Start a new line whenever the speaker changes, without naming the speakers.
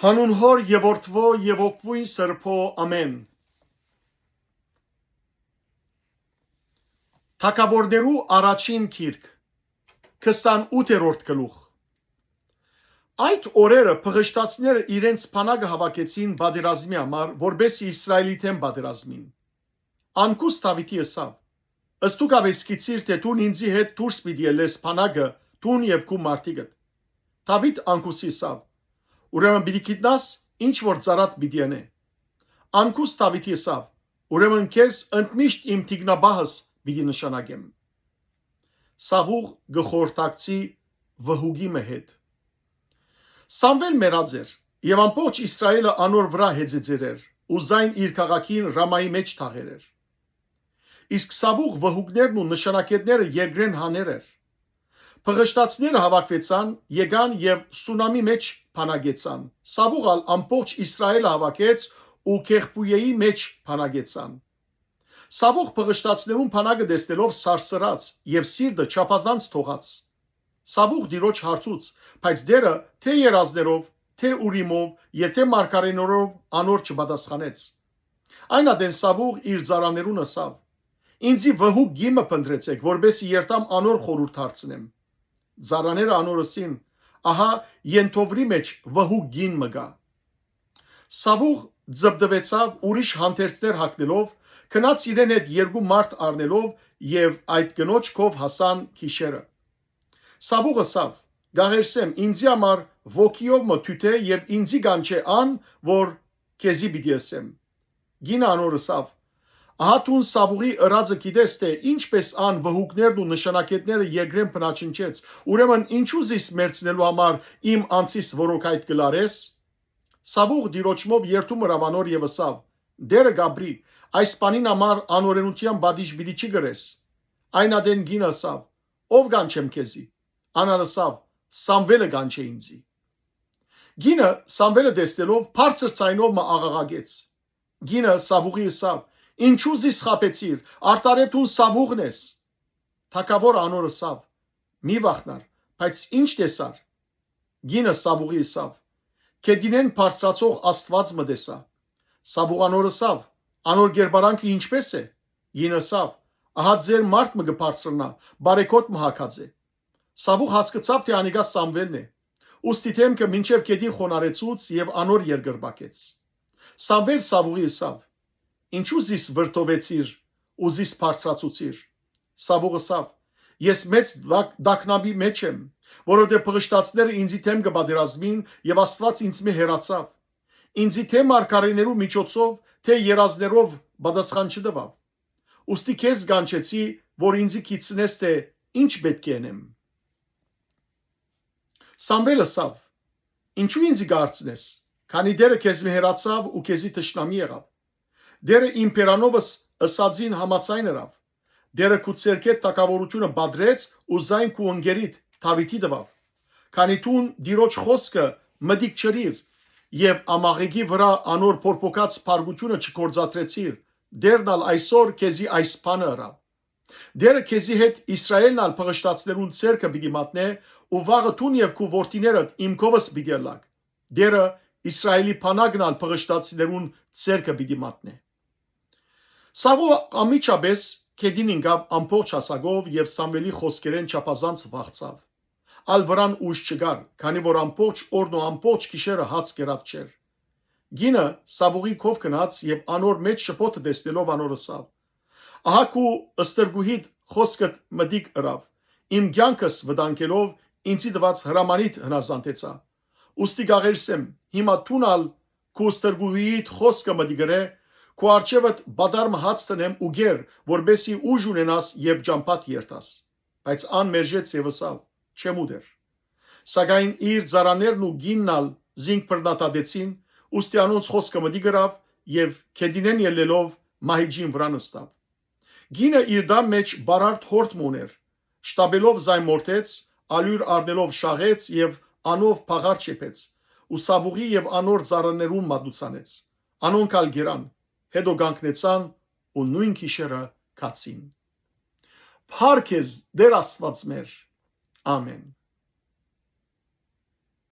Հանուն Հոր եւ Որդվո եւ Օգնույն Սրբո ամեն։ Թագավորներու առաջին գիրք 28-րդ գլուխ։ Այդ օրերը փղշտացիները իրենց բանակը հավաքեցին բادرազմի համար, որբեսի Իսրայելի դեմ բادرազմին։ Անկուս Դավիթի ըսավ. «Ըստուք ավեսկիցիր թե դու ինձի հետ դուրս պիտի ելես բանակը, դուն եւ քու մարդիկդ»։ Դավիթ անկուսի ըսավ. «Ուրեմն պիտի գիտնաս ինչ որ ծառատ պիտի անե»։ Անկուս Դավիթի ըսավ. «Ուրեմն քեզ ընդմիշտ իմ տիկնաբահս պիտի նշանակեմ»։ Սավուղ գխորտակցի վհուգի մեհետ։ Սամվել մեռած էր, եւ ամբողջ Իսրայելը անոր վրա հեծեծեր էր, ու զայն իր քաղաքին Ռամայի մեջ թաղեր էր։ Իսկ Սավուղ վհուգներն ու նշանակետները երկրեն հաներ էր։ Փղշտացիները հավաքվեցան, եկան եւ Սունամի մեջ փանագեցան։ Սավուղալ ամբողջ Իսրայելը հավաքեց ու Քեղբուեի մեջ փանագեցան։ Սավուղ փղշտացիներուն փանագը տեսնելով սարսրած եւ սիրտը չափազանց թողած։ Սավուղ դիրոջ հարցուց, բայց դերը թե երազներով, թե ուրիմով, եթե մարգարեներով անոր չպատասխանեց։ Այն ադեն Սավուղ իր ծառաներուն ասավ. «Ինձի վհուկ գիմը փնտրեցեք, որբեսի երտամ անոր խորհուրդ հարցնեմ»։ Ծառաները անոր ասին. «Ահա ենթովրի մեջ վհուկ գին մը գա»։ Սավուղ ձբդվեցավ ուրիշ հանդերձներ հագնելով, քնած իրեն հետ երկու մարդ առնելով եւ այդ կնոջ կով հասան քիշերը։ Սավուղ ասավ. «Գաղերսեմ ինձի համար ոգիով մը թութե եւ ինձի կանչե ան, որ քեզի պիտի ասեմ»։ Գինը անոր ասավ. «Ահա տուն Սավուղի ըրածը գիտես թե ինչպես ան վհուկներն ու նշանակետները երկրեն փնաչնչեց, ուրեմն ինչու զիս մերցնելու համար իմ անցիս որոքայդ կլարես»։ Սավուղ դիրոջմով երթում հրավանոր եւ ասավ. «Դերը Գաբրի, այս բանին համար անօրենության բադիժ պիտի չի գրես»։ Այն ադեն գինը ասավ. «Ով կանչեմ քեզի»։ Անան ասավ. «Սամվելը կանչե ինձի»։ Գինը Սամվելը տեսնելով բարձր ցայնով մը աղաղակեց։ Գինը Սավուղի ասավ. «Ինչու զիս խապեցիր, արտարետուն Սավուղն ես»։ Թագավոր անոր ասավ. «Մի վախնար, բայց ինչ տեսար»։ Գինը Սավուղի ասավ. «Քեդինեն բարձրացող Աստված մը տեսա»։ Սավուղ անոր ասավ. «Անոր գերբարանքը ինչպես է»։ Գինը ասավ. «Ահա ձեր մարդ մը կբարձրանա, բարեկոտ մը հագած է»։ Սավուղ հասկացավ թե անիկա Սամվելն է։ Ուստի թեմքը մինչև կետին խոնարեցուց եւ անոր երկրբակեց։ Սամվել Սավուղի ասավ. «Ինչու զիս վրդովեցիր ու զիս բարձրացուցիր»։ Սավուղ ասավ. «Ես մեծ դակնաբի մեջ եմ, որովհետեւ փղշտացիները ինձի թեմ կբادرազմին եւ Աստված ինձ մե հեռացավ։ Ինձի թե մարգարեներու միջոցով, թե երազներով պատասխան չտվավ։ Ուստի քեզ կանչեցի, որ ինձի գիցնես թե ինչ պետք է անեմ»։ Սամվելը ասավ. «Ինչու ինձի գարցնես, քանի դերը քեզ մե հեռացավ ու քեզի թշնամի եղավ։ Դերը իմ պերանովս ըսածին համացայն ըրավ։ Դերը քու ցերկետ տակավորությունը բադրեց ու զայն քու ընկերիդ Դավիթի տվավ։ Քանի տուն դիրոջ խոսքը մդիկ չրիր եւ ամաղեգի վրա անոր փորփոքած փարգությունը չկործատրեցիր, դերնալ այսօր քեզի այս բանը ըրավ։ Դերը քեզի հետ Իսրայելն ալ փղշտացներուն ցերկը պիտի մատնե ու վաղը տուն եւ քու որդիներդ իմ կովս պիտի լակ։ Դերը Իսրայելի բանակն ալ փղշտացներուն ցերկը պիտի մատնե»։ Սավուղ ամիջապես քեդին ինգավ ամբողջ հասակով եւ Սամվելի խոսքերեն չափազանց վախցավ։ Ալ վրան ուժ չկար, քանի որ ամբողջ օրն ու ամբողջ գիշերը հաց կերած չէր։ Գինը Սավուղի քով գնաց եւ անոր մեջ շփոթը տեսնելով անոր ասավ. «Ահա քու ըստրգուհիդ խոսքդ մդիկ ըրավ, իմ կյանքս վտանգելով ինձի տված հրամանիդ հնազանդեցա։ Ուստի գաղերսեմ, հիմա տունալ քու ըստրգուհիդ խոսքը մդիկ ըրե, քու արջևդ բադարմ հաց տնեմ ու գեր, որբեսի ուժ ունենաս եւ ճամփատ երթաս»։ Բայց ան մերժեց եւ ասավ. «Չեմ ուդեր»։ Սակայն իր ծառաներն ու գիննալ զինք բռնատադեցին, ուստի անոնց խոսքը մդիկ ըրավ եւ քեդինեն ելելով մահիջին վրա նստավ։ Գինը իր դամ մեջ բարարդ հորդ մուներ, շտաբելով զայմորթեց, ալյուր առնելով շաղեց եւ անով փաղար չեպեց, ու Սավուղի եւ անոր ծառաներուն մատուցանեց։ Անոնք ալ գերան, հետո գանկնեցան ու նույն գիշերը կացին։ Փառք քեզ, Տեր Աստված մեր։ Ամեն։